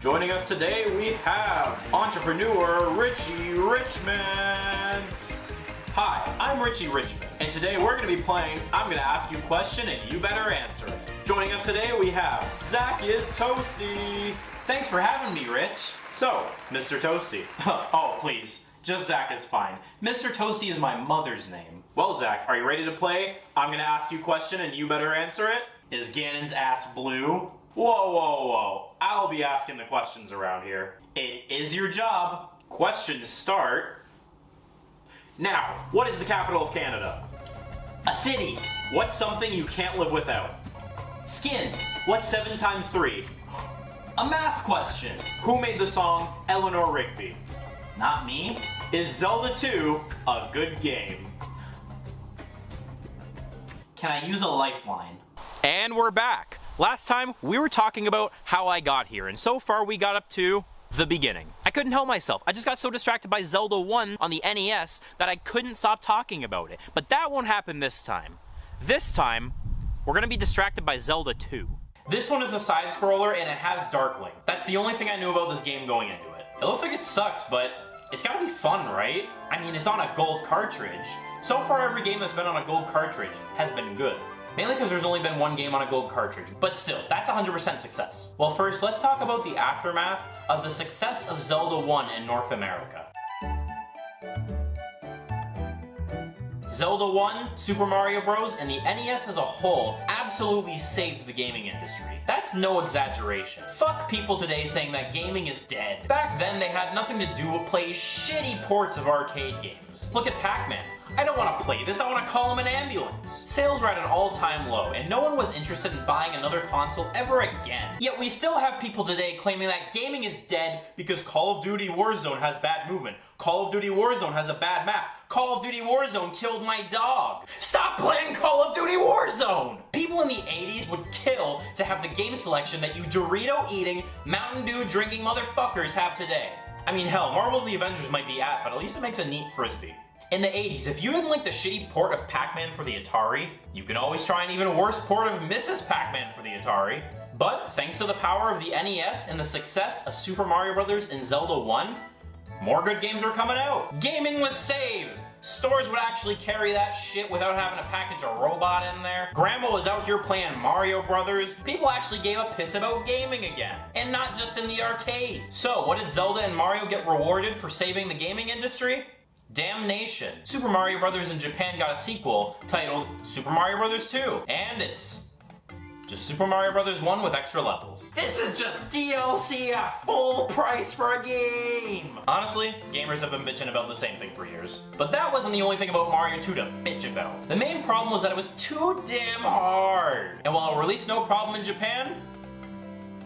Joining us today we have entrepreneur Richie Richmond. Hi, I'm Richie Richmond, and today we're going to be playing I'm going to ask you a question and you better answer it. Joining us today we have ZacIsToasty. Thanks for having me, Rich. So, Mr. Toasty. Oh, please. Just Zac is fine. Mr. Toasty is my mother's name. Well, Zac, are you ready to play? I'm gonna ask you a question and you better answer it. Is Ganon's ass blue? Whoa, whoa, whoa. I'll be asking the questions around here. It is your job. Questions start. Now, what is the capital of Canada? A city. What's something you can't live without? Skin. What's 7 times 3? A math question. Who made the song Eleanor Rigby? Not me. Is Zelda 2 a good game? Can I use a lifeline? And we're back. Last time we were talking about how I got here, and so far we got up to the beginning. I couldn't help myself. I just got so distracted by Zelda 1 on the NES that I couldn't stop talking about it. But that won't happen this time. This time, we're gonna be distracted by Zelda 2. This one is a side-scroller and it has Dark Link. That's the only thing I knew about this game going into it. It looks like it sucks, but it's gotta be fun, right? I mean, it's on a gold cartridge. So far, every game that's been on a gold cartridge has been good. Mainly because there's only been one game on a gold cartridge. But still, that's 100% success. Well, first, let's talk about the aftermath of the success of Zelda 1 in North America. Zelda 1, Super Mario Bros., and the NES as a whole absolutely saved the gaming industry. That's no exaggeration. Fuck people today saying that gaming is dead. Back then, they had nothing to do but play shitty ports of arcade games. Look at Pac-Man. I don't want to play this, I want to call him an ambulance. Sales were at an all-time low, and no one was interested in buying another console ever again. Yet we still have people today claiming that gaming is dead because Call of Duty Warzone has bad movement, Call of Duty Warzone has a bad map, Call of Duty Warzone killed my dog. Stop playing Call of Duty Warzone! People in the 80s would kill to have the game selection that you Dorito-eating, Mountain Dew-drinking motherfuckers have today. I mean, hell, Marvel's The Avengers might be ass, but at least it makes a neat frisbee. In the 80s, if you didn't like the shitty port of Pac-Man for the Atari, you can always try an even worse port of Mrs. Pac-Man for the Atari. But thanks to the power of the NES and the success of Super Mario Bros. And Zelda 1, more good games were coming out. Gaming was saved. Stores would actually carry that shit without having to package a robot in there. Grandma was out here playing Mario Brothers. People actually gave a piss about gaming again. And not just in the arcade. So, what did Zelda and Mario get rewarded for saving the gaming industry? Damnation. Super Mario Bros. In Japan got a sequel titled Super Mario Bros. 2, and it's just Super Mario Bros. 1 with extra levels. This is just DLC at full price for a game! Honestly, gamers have been bitching about the same thing for years. But that wasn't the only thing about Mario 2 to bitch about. The main problem was that it was too damn hard. And while it released no problem in Japan,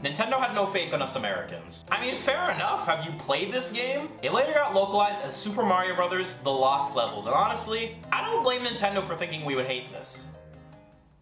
Nintendo had no faith in us Americans. I mean, fair enough, have you played this game? It later got localized as Super Mario Bros. The Lost Levels, and honestly, I don't blame Nintendo for thinking we would hate this.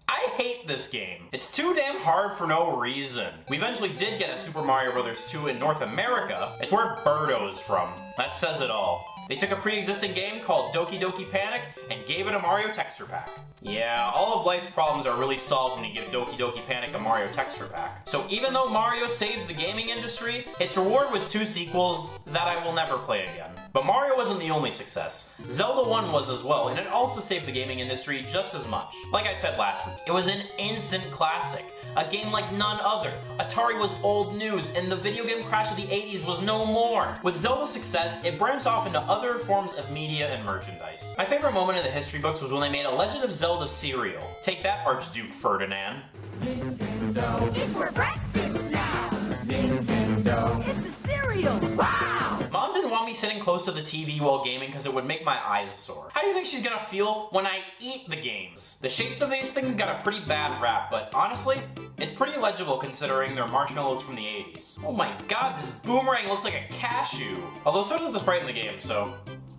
I hate this game. It's too damn hard for no reason. We eventually did get a Super Mario Bros. 2 in North America. It's where Birdo's from. That says it all. They took a pre-existing game called Doki Doki Panic and gave it a Mario texture pack. Yeah, all of life's problems are really solved when you give Doki Doki Panic a Mario texture pack. So even though Mario saved the gaming industry, its reward was 2 sequels that I will never play again. But Mario wasn't the only success. Zelda 1 was as well, and it also saved the gaming industry just as much. Like I said last week, it was an instant classic. A game like none other. Atari was old news, and the video game crash of the 80s was no more. With Zelda's success, it branched off into other forms of media and merchandise. My favorite moment in the history books was when they made a Legend of Zelda cereal. Take that, Archduke Ferdinand. Nintendo, it's for breakfast now. Nintendo, it's a cereal. Wow! Mom didn't want me sitting close to the TV while gaming because it would make my eyes sore. How do you think she's gonna feel when I eat the games? The shapes of these things got a pretty bad rap, but honestly, it's pretty legible considering they're marshmallows from the 80s. Oh my god, this boomerang looks like a cashew. Although so does the sprite in the game, so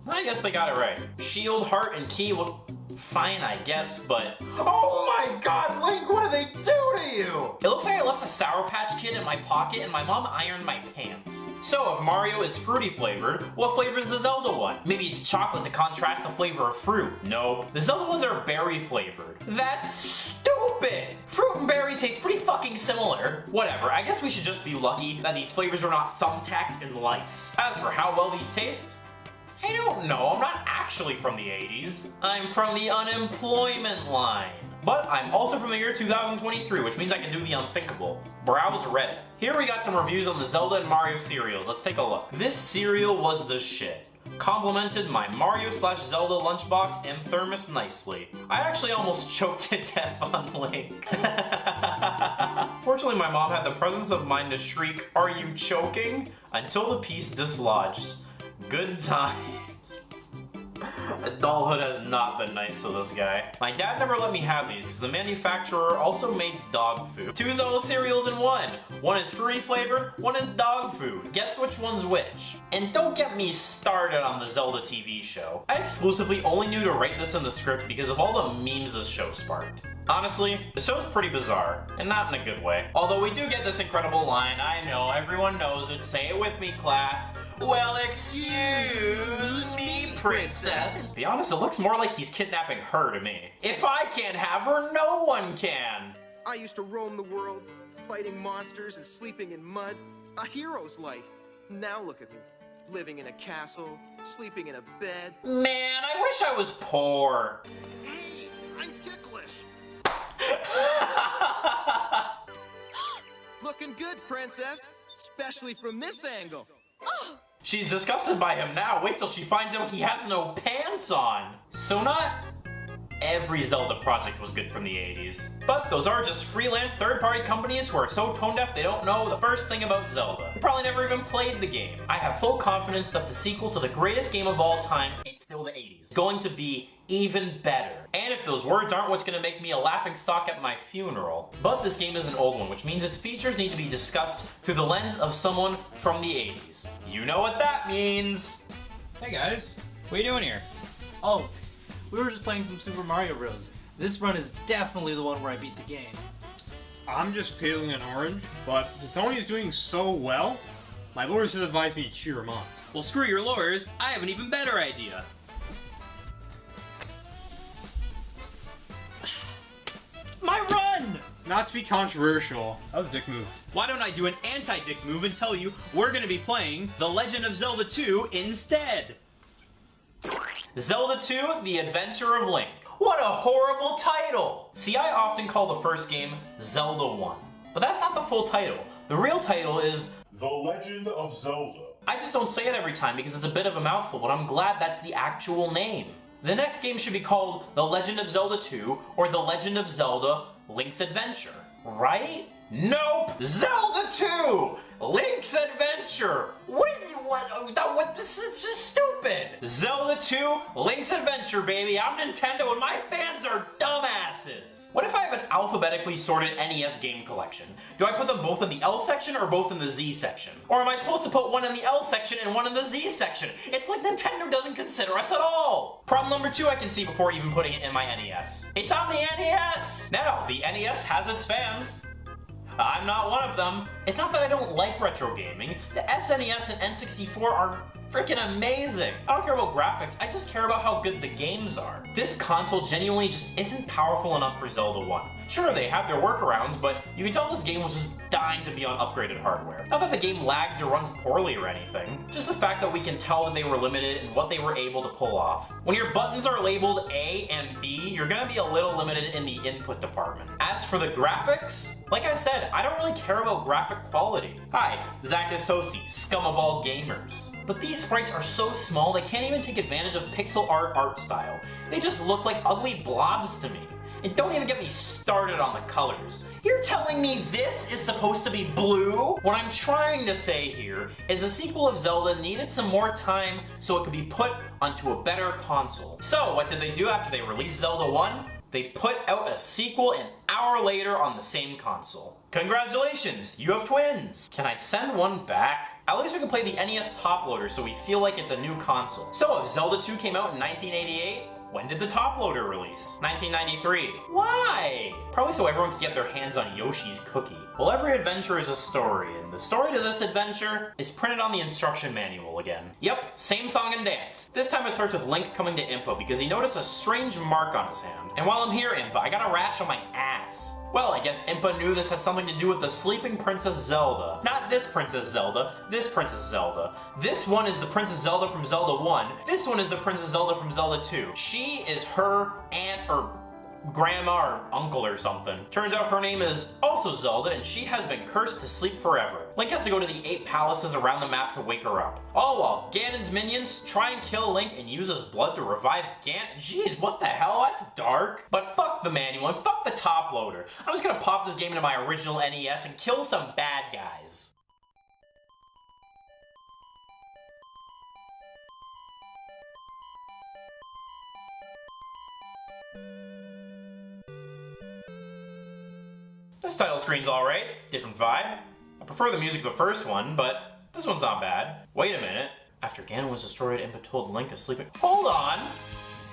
I guess they got it right. Shield, heart, and key look fine, I guess, but oh my god, Link, what did they do to you? It looks like I left a Sour Patch Kid in my pocket and my mom ironed my pants. So if Mario is fruity flavored, what flavor is the Zelda one? Maybe it's chocolate to contrast the flavor of fruit. No, the Zelda ones are berry flavored. That's stupid! stupid! Fruit and berry taste pretty fucking similar. Whatever, I guess we should just be lucky that these flavors are not thumbtacks and lice. As for how well these taste, I don't know, I'm not actually from the 80s. I'm from the unemployment line. But I'm also from the year 2023, which means I can do the unthinkable. Browse Reddit. Here we got some reviews on the Zelda and Mario cereals. Let's take a look. This cereal was the shit. Complimented my Mario/Zelda lunchbox and thermos nicely. I actually almost choked to death on Link. Fortunately, my mom had the presence of mind to shriek, "Are you choking?" until the piece dislodged. Good times. Adulthood has not been nice to this guy. My dad never let me have these because the manufacturer also made dog food. 2 Zelda cereals in one. One is fruity flavored, one is dog food. Guess which one's which? And don't get me started on the Zelda TV show. I exclusively only knew to write this in the script because of all the memes this show sparked. Honestly, the show's pretty bizarre, and not in a good way. Although we do get this incredible line, I know, everyone knows it, say it with me, class. Well, excuse me, princess. To be honest, it looks more like he's kidnapping her to me. If I can't have her, no one can. I used to roam the world, fighting monsters and sleeping in mud. A hero's life. Now look at me, living in a castle, sleeping in a bed. Man, I wish I was poor. Hey, I'm ticklish. Looking good, princess. Especially from this angle. She's disgusted by him now. Wait till she finds out he has no pants on. So not every Zelda project was good from the 80s. But those are just freelance third-party companies who are so tone-deaf they don't know the first thing about Zelda. They probably never even played the game. I have full confidence that the sequel to the greatest game of all time, it's still the 80s, is going to be even better. And if those words aren't what's gonna make me a laughingstock at my funeral. But this game is an old one, which means its features need to be discussed through the lens of someone from the 80s. You know what that means. Hey guys, what are you doing here? Oh, we were just playing some Super Mario Bros. This run is definitely the one where I beat the game. I'm just peeling an orange, but since Tony is doing so well, my lawyers have advised me to cheer him on. Well, screw your lawyers, I have an even better idea. My run! Not to be controversial, that was a dick move. Why don't I do an anti-dick move and tell you we're gonna be playing The Legend of Zelda 2 instead? Zelda 2, The Adventure of Link. What a horrible title! See, I often call the first game Zelda 1, but that's not the full title. The real title is The Legend of Zelda. I just don't say it every time because it's a bit of a mouthful, but I'm glad that's the actual name. The next game should be called The Legend of Zelda 2 or The Legend of Zelda Link's Adventure, right? Nope! Zelda 2! Link's Adventure! What? This is just stupid! Zelda 2, Link's Adventure, baby! I'm Nintendo and my fans are dumbasses! What if I have an alphabetically sorted NES game collection? Do I put them both in the L section or both in the Z section? Or am I supposed to put one in the L section and one in the Z section? It's like Nintendo doesn't consider us at all! Problem number 2 I can see before even putting it in my NES. It's on the NES! Now, the NES has its fans. I'm not one of them. It's not that I don't like retro gaming. The SNES and N64 are freaking amazing. I don't care about graphics, I just care about how good the games are. This console genuinely just isn't powerful enough for Zelda 1. Sure, they have their workarounds, but you can tell this game was just dying to be on upgraded hardware. Not that the game lags or runs poorly or anything, just the fact that we can tell that they were limited in what they were able to pull off. When your buttons are labeled A and B, you're gonna be a little limited in the input department. As for the graphics, like I said, I don't really care about graphic quality. Hi, ZacIsToasty, scum of all gamers. But these sprites are so small they can't even take advantage of pixel art style. They just look like ugly blobs to me. And don't even get me started on the colors. You're telling me this is supposed to be blue? What I'm trying to say here is the sequel of Zelda needed some more time so it could be put onto a better console. So what did they do after they released Zelda 1? They put out a sequel an hour later on the same console. Congratulations, you have twins! Can I send one back? At least we can play the NES top loader so we feel like it's a new console. So if Zelda 2 came out in 1988, when did the top loader release? 1993. Why? Probably so everyone can get their hands on Yoshi's cookie. Well, every adventure is a story, and the story to this adventure is printed on the instruction manual again. Yep, same song and dance. This time it starts with Link coming to Impa because he noticed a strange mark on his hand. And while I'm here, Impa, I got a rash on my ass. ass. Well, I guess Impa knew this had something to do with the sleeping Princess Zelda. Not this Princess Zelda, this Princess Zelda. This one is the Princess Zelda from Zelda 1. This one is the Princess Zelda from Zelda 2. She is her aunt or grandma or uncle or something. Turns out her name is also Zelda, and she has been cursed to sleep forever. Link has to go to the 8 palaces around the map to wake her up. All while Ganon's minions try and kill Link and use his blood to revive Gant. Jeez, what the hell? That's dark. But fuck the manual and fuck the top loader. I'm just gonna pop this game into my original NES and kill some bad guys. This title screen's alright, different vibe. I prefer the music of the first one, but this one's not bad. Wait a minute. After Ganon was destroyed, Impa told Link to sleep. Hold on!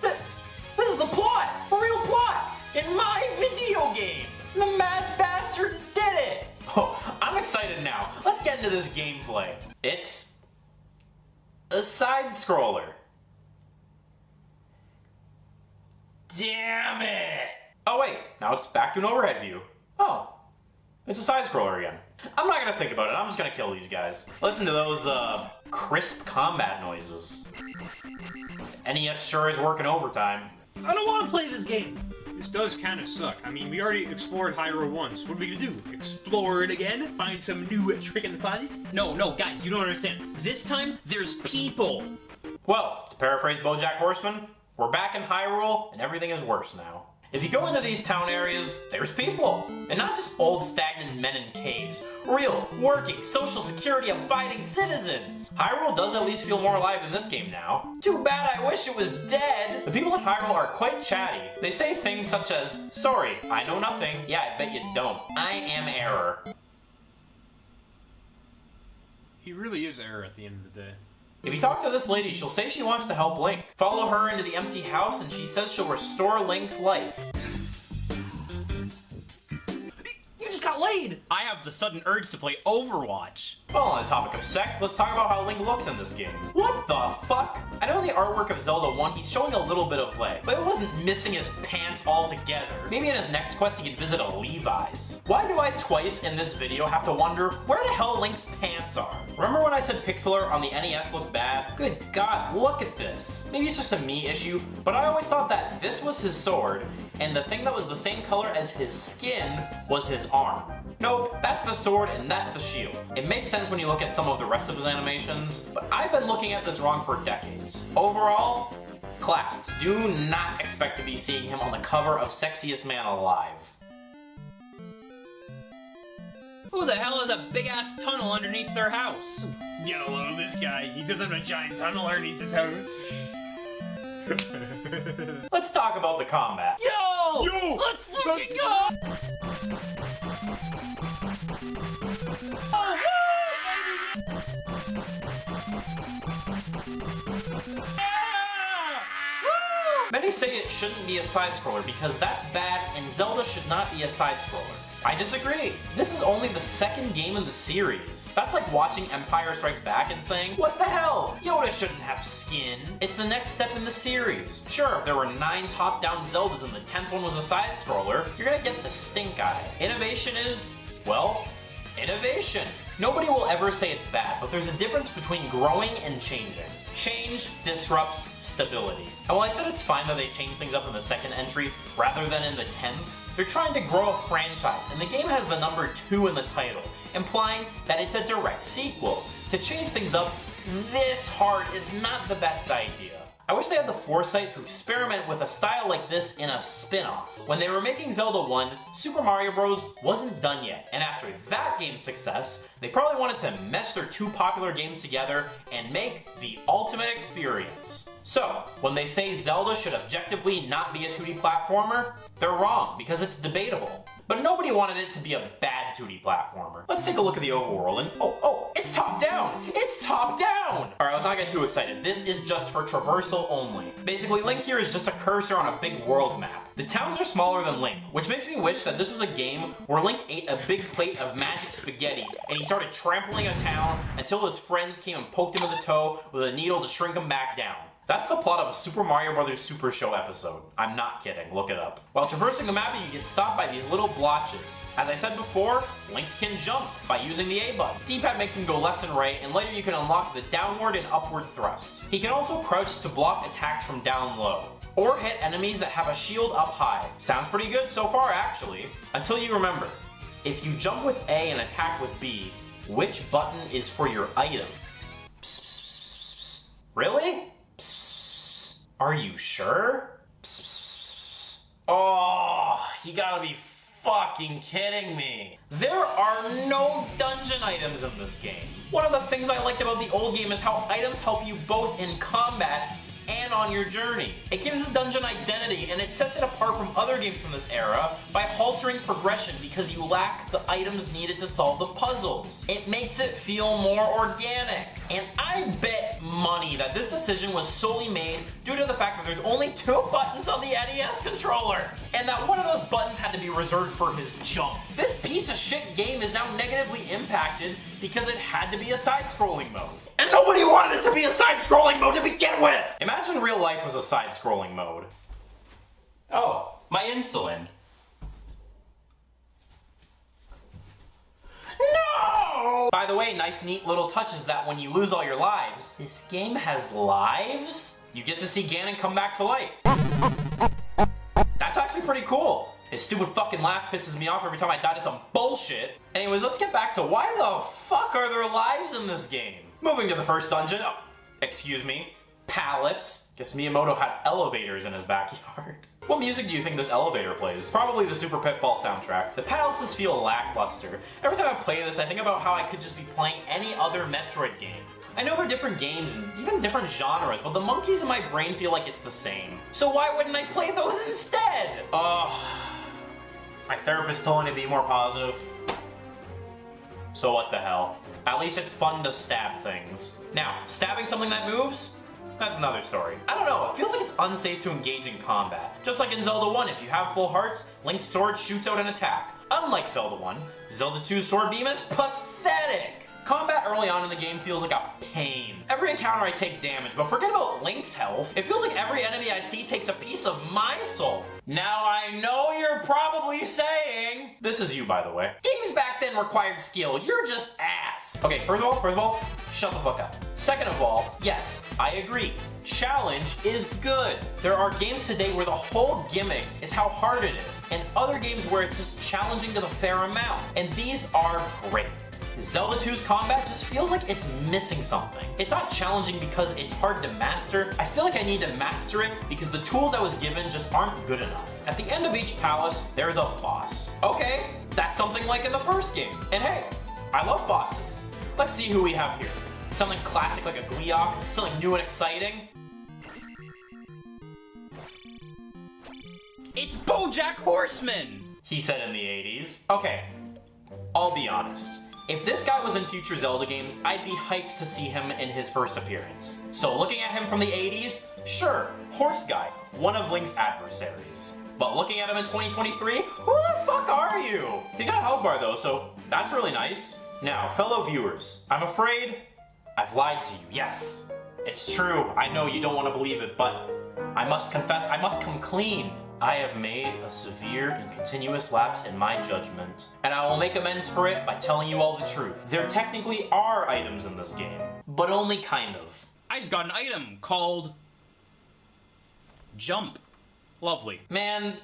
This is the plot! A real plot! In my video game! The mad bastards did it! Oh, I'm excited now. Let's get into this gameplay. It's a side-scroller. Damn it! Oh wait, now it's back to an overhead view. Oh, it's a side-scroller again. I'm not gonna think about it, I'm just gonna kill these guys. Listen to those, crisp combat noises. NES sure is working overtime. I don't want to play this game. This does kind of suck. I mean, we already explored Hyrule once. What are we gonna do? Explore it again? Find some new trick in the closet? No, guys, you don't understand. This time, there's people. Well, to paraphrase BoJack Horseman, we're back in Hyrule, and everything is worse now. If you go into these town areas, there's people. And not just old stagnant men in caves. Real, working, social security abiding citizens. Hyrule does at least feel more alive in this game now. Too bad I wish it was dead. The people in Hyrule are quite chatty. They say things such as, sorry, I know nothing. Yeah, I bet you don't. I am error. He really is error at the end of the day. If you talk to this lady, she'll say she wants to help Link. Follow her into the empty house and she says she'll restore Link's life. You just got laid! I have the sudden urge to play Overwatch. Well, on the topic of sex, let's talk about how Link looks in this game. What the fuck? I know in the artwork of Zelda 1, he's showing a little bit of leg, but it wasn't missing his pants altogether. Maybe in his next quest he could visit a Levi's. Why do I twice in this video have to wonder where the hell Link's pants are? Remember when I said pixel art on the NES looked bad? Good God, look at this. Maybe it's just a me issue, but I always thought that this was his sword, and the thing that was the same color as his skin was his arm. Nope, that's the sword and that's the shield. It makes sense when you look at some of the rest of his animations, but I've been looking at this wrong for decades. Overall, clapped. Do not expect to be seeing him on the cover of Sexiest Man Alive. Who the hell has a big-ass tunnel underneath their house? Get a load of this guy. He does have a giant tunnel underneath his house. Let's talk about the combat. Yo! Yo! Let's fucking go! Oh, Many say it shouldn't be a side-scroller because that's bad and Zelda should not be a side-scroller. I disagree. This is only the second game in the series. That's like watching Empire Strikes Back and saying, what the hell? Yoda shouldn't have skin. It's the next step in the series. Sure, if there were 9 top-down Zeldas and the 10th one was a side-scroller, you're gonna get the stink eye. Innovation is, well, innovation. Nobody will ever say it's bad, but there's a difference between growing and changing. Change disrupts stability. And while I said it's fine that they change things up in the second entry rather than in the 10th, they're trying to grow a franchise, and the game has the number 2 in the title, implying that it's a direct sequel. To change things up this hard is not the best idea. I wish they had the foresight to experiment with a style like this in a spin-off. When they were making Zelda 1, Super Mario Bros. Wasn't done yet, and after that game's success, they probably wanted to mesh their 2 popular games together and make the ultimate experience. So, when they say Zelda should objectively not be a 2D platformer, they're wrong, because it's debatable. But nobody wanted it to be a bad 2D platformer. Let's take a look at the overworld and oh, it's top down! It's top down! Alright, let's not get too excited. This is just for traversal only. Basically, Link here is just a cursor on a big world map. The towns are smaller than Link, which makes me wish that this was a game where Link ate a big plate of magic spaghetti and he started trampling a town until his friends came and poked him in the toe with a needle to shrink him back down. That's the plot of a Super Mario Bros. Super Show episode. I'm not kidding, look it up. While traversing the map, you get stopped by these little blotches. As I said before, Link can jump by using the A button. D-pad makes him go left and right, and later you can unlock the downward and upward thrust. He can also crouch to block attacks from down low, or hit enemies that have a shield up high. Sounds pretty good so far, actually. Until you remember, if you jump with A and attack with B, which button is for your item? Psst, psst, psst, psst, psst. Really? Psst, psst, psst, psst. Are you sure? Psst, psst, psst, psst. Oh, you gotta be fucking kidding me. There are no dungeon items in this game. One of the things I liked about the old game is how items help you both in combat and on your journey. It gives the dungeon identity, and it sets it apart from other games from this era by haltering progression because you lack the items needed to solve the puzzles. It makes it feel more organic. And I bet money that this decision was solely made due to the fact that there's only 2 buttons on the NES controller, and that one of those buttons had to be reserved for his jump. This piece of shit game is now negatively impacted because it had to be a side-scrolling mode. And nobody wanted it to be a side-scrolling mode to begin with! Imagine real life was a side-scrolling mode. Oh, my insulin. No! By the way, nice neat little touch is that when you lose all your lives, this game has lives? You get to see Ganon come back to life. That's actually pretty cool. His stupid fucking laugh pisses me off every time I die to some bullshit. Anyways, let's get back to why the fuck are there lives in this game? Moving to the first dungeon, excuse me, palace. Guess Miyamoto had elevators in his backyard. What music do you think this elevator plays? Probably the Super Pitfall soundtrack. The palaces feel lackluster. Every time I play this, I think about how I could just be playing any other Metroid game. I know they're different games and even different genres, but the monkeys in my brain feel like it's the same. So why wouldn't I play those instead? My therapist told me to be more positive. So what the hell? At least it's fun to stab things. Now, stabbing something that moves? That's another story. I don't know, it feels like it's unsafe to engage in combat. Just like in Zelda 1, if you have full hearts, Link's sword shoots out an attack. Unlike Zelda 1, Zelda 2's sword beam is pathetic. Combat early on in the game feels like a pain. Every encounter I take damage, but forget about Link's health. It feels like every enemy I see takes a piece of my soul. Now I know you're probably saying, this is you by the way, games back then required skill, you're just ass. Okay, first of all, shut the fuck up. Second of all, yes, I agree. Challenge is good. There are games today where the whole gimmick is how hard it is, and other games where it's just challenging to the fair amount, and these are great. Zelda 2's combat just feels like it's missing something. It's not challenging because it's hard to master. I feel like I need to master it because the tools I was given just aren't good enough. At the end of each palace, there's a boss. Okay, that's something like in the first game. And hey, I love bosses. Let's see who we have here. Something classic like a Gleeok, something new and exciting. It's BoJack Horseman! He said in the 80s. Okay, I'll be honest. If this guy was in future Zelda games, I'd be hyped to see him in his first appearance. So looking at him from the 80s, sure, Horse Guy, one of Link's adversaries. But looking at him in 2023, who the fuck are you? He's got a health bar though, so that's really nice. Now, fellow viewers, I'm afraid I've lied to you. Yes, it's true. I know you don't want to believe it, but I must confess, I must come clean. I have made a severe and continuous lapse in my judgment, and I will make amends for it by telling you all the truth. There technically are items in this game, but only kind of. I just got an item called Jump. Lovely. Man,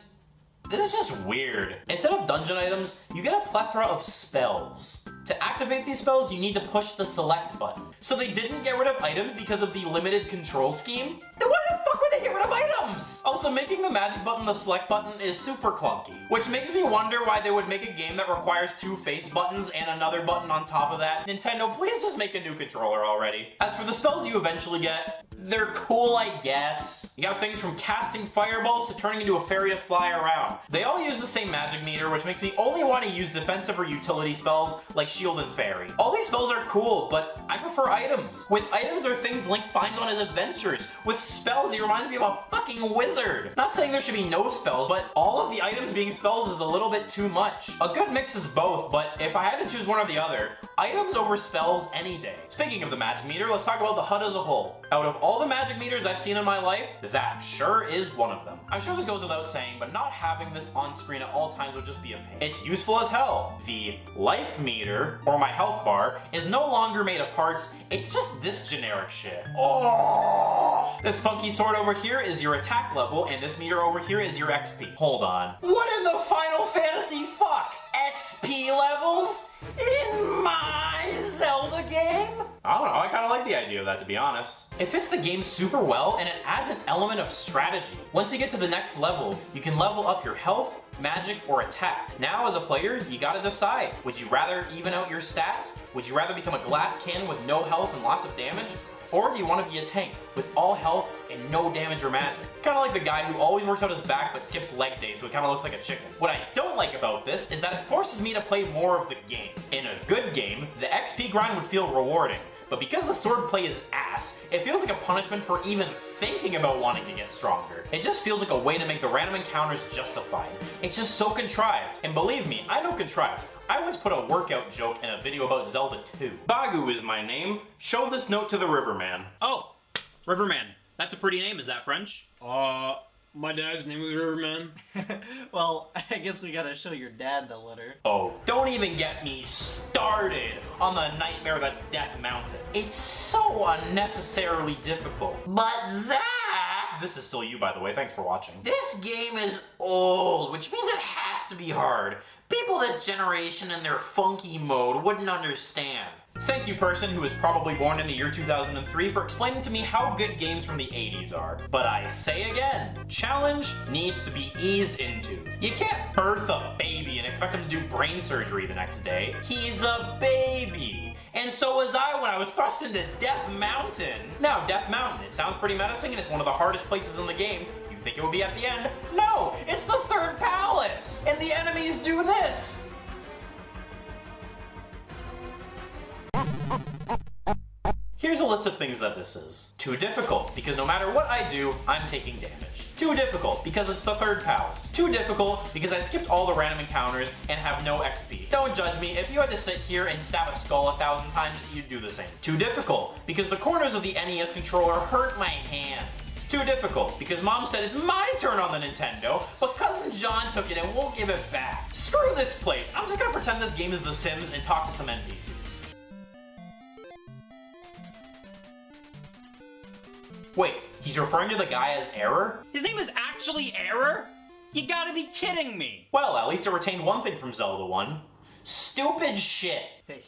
this is just weird. Instead of dungeon items, you get a plethora of spells. To activate these spells, you need to push the select button. So they didn't get rid of items because of the limited control scheme? Then why the fuck would they get rid of items? Also, making the magic button the select button is super clunky, which makes me wonder why they would make a game that requires 2 face buttons and another button on top of that. Nintendo, please just make a new controller already. As for the spells you eventually get, they're cool, I guess. You got things from casting fireballs to turning into a fairy to fly around. They all use the same magic meter, which makes me only want to use defensive or utility spells like Shield and Fairy. All these spells are cool, but I prefer items. With items, they're things Link finds on his adventures. With spells, he reminds me of a fucking wizard. Not saying there should be no spells, but all of the items being spells is a little bit too much. A good mix is both, but if I had to choose one or the other, items over spells any day. Speaking of the magic meter, let's talk about the HUD as a whole. Out of all all the magic meters I've seen in my life, that sure is one of them. I'm sure this goes without saying, but not having this on screen at all times would just be a pain. It's useful as hell. The life meter, or my health bar, is no longer made of hearts, it's just this generic shit. Oh! This funky sword over here is your attack level, and this meter over here is your XP. Hold on. What in the Final Fantasy fuck? XP levels? In my Zelda game? I don't know, I kinda like the idea of that, to be honest. It fits the game super well, and it adds an element of strategy. Once you get to the next level, you can level up your health, magic, or attack. Now, as a player, you gotta decide. Would you rather even out your stats? Would you rather become a glass cannon with no health and lots of damage? Or do you want to be a tank with all health and no damage or magic? Kind of like the guy who always works out his back but skips leg day, so it kind of looks like a chicken. What I don't like about this is that it forces me to play more of the game. In a good game, the XP grind would feel rewarding. But because the sword play is ass, it feels like a punishment for even thinking about wanting to get stronger. It just feels like a way to make the random encounters justified. It's just so contrived. And believe me, I know contrived. I once put a workout joke in a video about Zelda 2. Bagu is my name. Show this note to the Riverman. Oh, Riverman. That's a pretty name. Is that French? My dad's name was Riverman. Well, I guess we gotta show your dad the letter. Oh, don't even get me started on the nightmare that's Death Mountain. It's so unnecessarily difficult. But Zach! This is still you, by the way. Thanks for watching. This game is old, which means it has to be hard. People this generation in their funky mode wouldn't understand. Thank you, person who was probably born in the year 2003, for explaining to me how good games from the 80s are. But I say again, challenge needs to be eased into. You can't birth a baby and expect him to do brain surgery the next day. He's a baby. And so was I when I was thrust into Death Mountain. Now, Death Mountain, it sounds pretty menacing and it's one of the hardest places in the game. You think it would be at the end? No, it's the third palace. And the enemies do this. Here's a list of things that this is. Too difficult, because no matter what I do, I'm taking damage. Too difficult, because it's the third palace. Too difficult, because I skipped all the random encounters and have no XP. Don't judge me, if you had to sit here and stab a skull 1,000 times, you'd do the same. Too difficult, because the corners of the NES controller hurt my hands. Too difficult, because Mom said it's my turn on the Nintendo, but Cousin John took it and won't give it back. Screw this place, I'm just gonna pretend this game is The Sims and talk to some NPCs. Wait, he's referring to the guy as Error? His name is actually Error? You gotta be kidding me. Well, at least it retained one thing from Zelda 1. Stupid shit. Hey,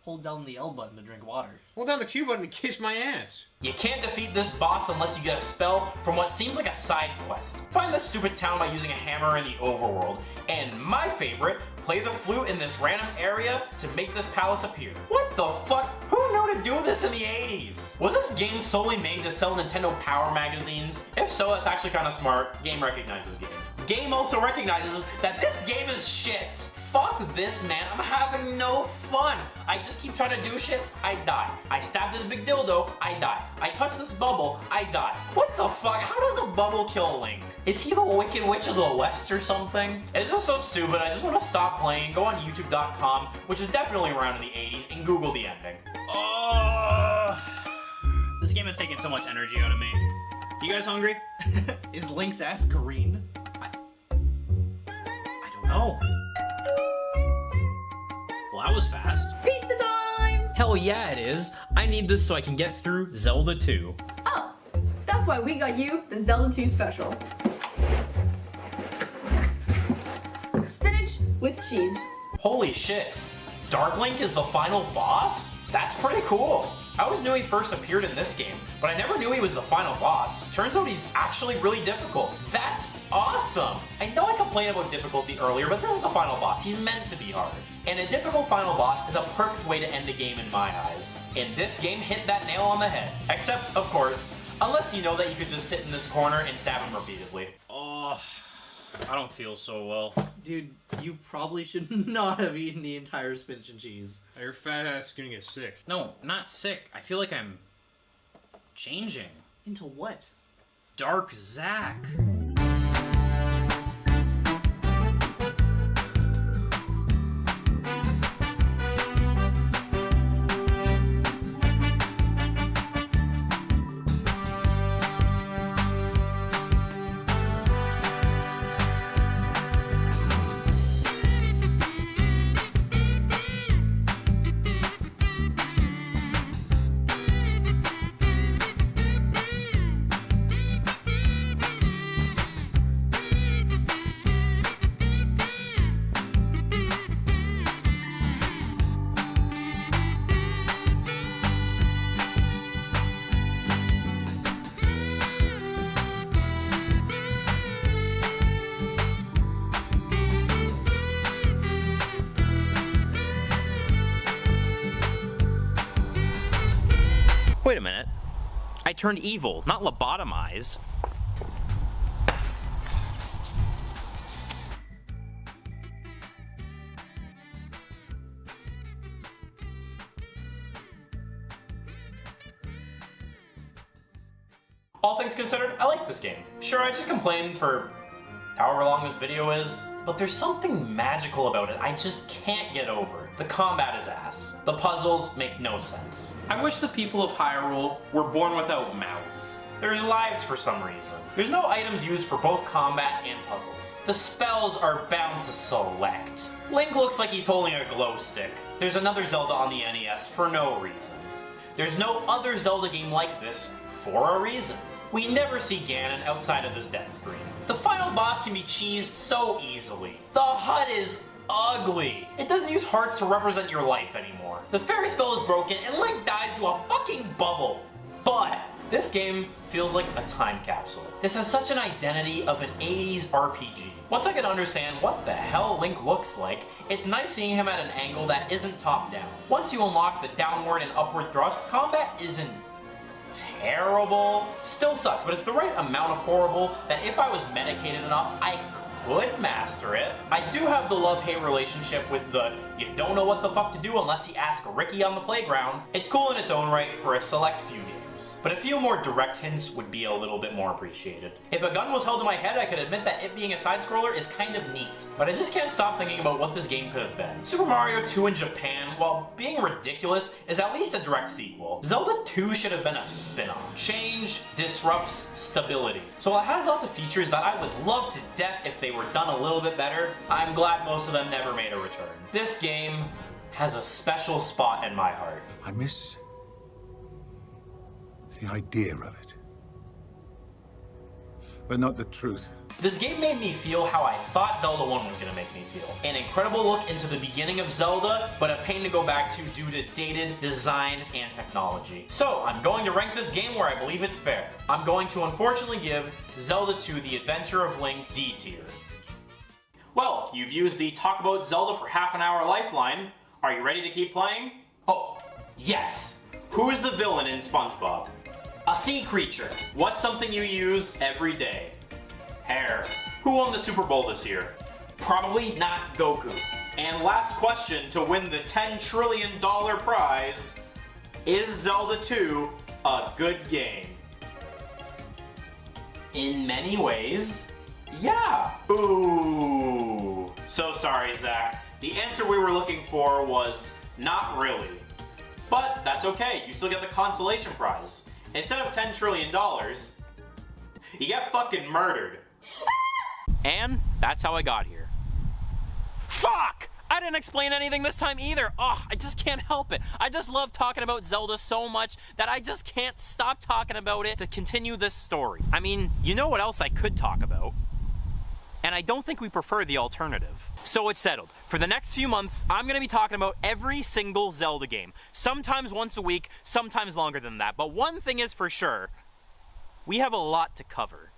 hold down the L button to drink water. Hold down the Q button and kiss my ass. You can't defeat this boss unless you get a spell from what seems like a side quest. Find this stupid town by using a hammer in the overworld. And my favorite, play the flute in this random area to make this palace appear. What the fuck? Who knew to do this in the 80s? Was this game solely made to sell Nintendo Power magazines? If so, that's actually kind of smart. Game recognizes game. Game also recognizes that this game is shit. Fuck this, man. I'm having no fun. I just keep trying to do shit, I die. I stab this big dildo, I die. I touch this bubble, I die. What the fuck? How does the bubble kill Link? Is he the Wicked Witch of the West or something? It's just so stupid. I just want to stop playing, go on youtube.com, which is definitely around in the 80s, and Google the ending. This game is taking so much energy out of me. You guys hungry? Is Link's ass green? I don't know. Well, that was fast. Pizza time! Hell yeah, it is. I need this so I can get through Zelda 2. Oh, that's why we got you the Zelda 2 special. Spinach with cheese. Holy shit. Dark Link is the final boss? That's pretty cool. I always knew he first appeared in this game, but I never knew he was the final boss. Turns out he's actually really difficult. That's awesome! I know I complained about difficulty earlier, but this is the final boss. He's meant to be hard. And a difficult final boss is a perfect way to end a game in my eyes. And this game hit that nail on the head. Except, of course, unless you know that you could just sit in this corner and stab him repeatedly. Oh, I don't feel so well. Dude, you probably should not have eaten the entire spinach and cheese. Your fat ass is gonna get sick. No, not sick. I feel like I'm changing. Into what? Dark Zac. Wait a minute. I turned evil, not lobotomized. All things considered, I like this game. Sure, I just complained for however long this video is, but there's something magical about it I just can't get over. The combat is ass. The puzzles make no sense. I wish the people of Hyrule were born without mouths. There's lives for some reason. There's no items used for both combat and puzzles. The spells are bound to select. Link looks like he's holding a glow stick. There's another Zelda on the NES for no reason. There's no other Zelda game like this for a reason. We never see Ganon outside of this death screen. The final boss can be cheesed so easily. The HUD is ugly. It doesn't use hearts to represent your life anymore. The fairy spell is broken and Link dies to a fucking bubble. But this game feels like a time capsule. This has such an identity of an 80s RPG. Once I can understand what the hell Link looks like, it's nice seeing him at an angle that isn't top down. Once you unlock the downward and upward thrust, combat isn't terrible. Still sucks, but it's the right amount of horrible that if I was medicated enough, I could master it. I do have the love-hate relationship with the you don't know what the fuck to do unless you ask Ricky on the playground. It's cool in its own right for a select few games, but a few more direct hints would be a little bit more appreciated. If a gun was held to my head, I could admit that it being a side-scroller is kind of neat, but I just can't stop thinking about what this game could have been. Super Mario 2 in Japan, while being ridiculous, is at least a direct sequel. Zelda 2 should have been a spin-off. Change disrupts stability. So while it has lots of features that I would love to death if they were done a little bit better, I'm glad most of them never made a return. This game has a special spot in my heart. I miss the idea of it, but not the truth. This game made me feel how I thought Zelda 1 was going to make me feel. An incredible look into the beginning of Zelda, but a pain to go back to due to dated design and technology. So, I'm going to rank this game where I believe it's fair. I'm going to unfortunately give Zelda 2 The Adventure of Link D tier. Well, you've used the Talk About Zelda for half an hour lifeline. Are you ready to keep playing? Oh, yes! Who is the villain in SpongeBob? A sea creature. What's something you use every day? Hair. Who won the Super Bowl this year? Probably not Goku. And last question to win the $10 trillion prize. Is Zelda 2 a good game? In many ways, yeah. Ooh. So sorry, Zach. The answer we were looking for was not really. But that's okay, you still get the consolation prize. Instead of $10 trillion, you get fucking murdered. And that's how I got here. Fuck! I didn't explain anything this time either. Oh, I just can't help it. I just love talking about Zelda so much that I just can't stop talking about it to continue this story. I mean, you know what else I could talk about? And I don't think we prefer the alternative. So it's settled. For the next few months, I'm gonna be talking about every single Zelda game. Sometimes once a week, sometimes longer than that. But one thing is for sure, we have a lot to cover.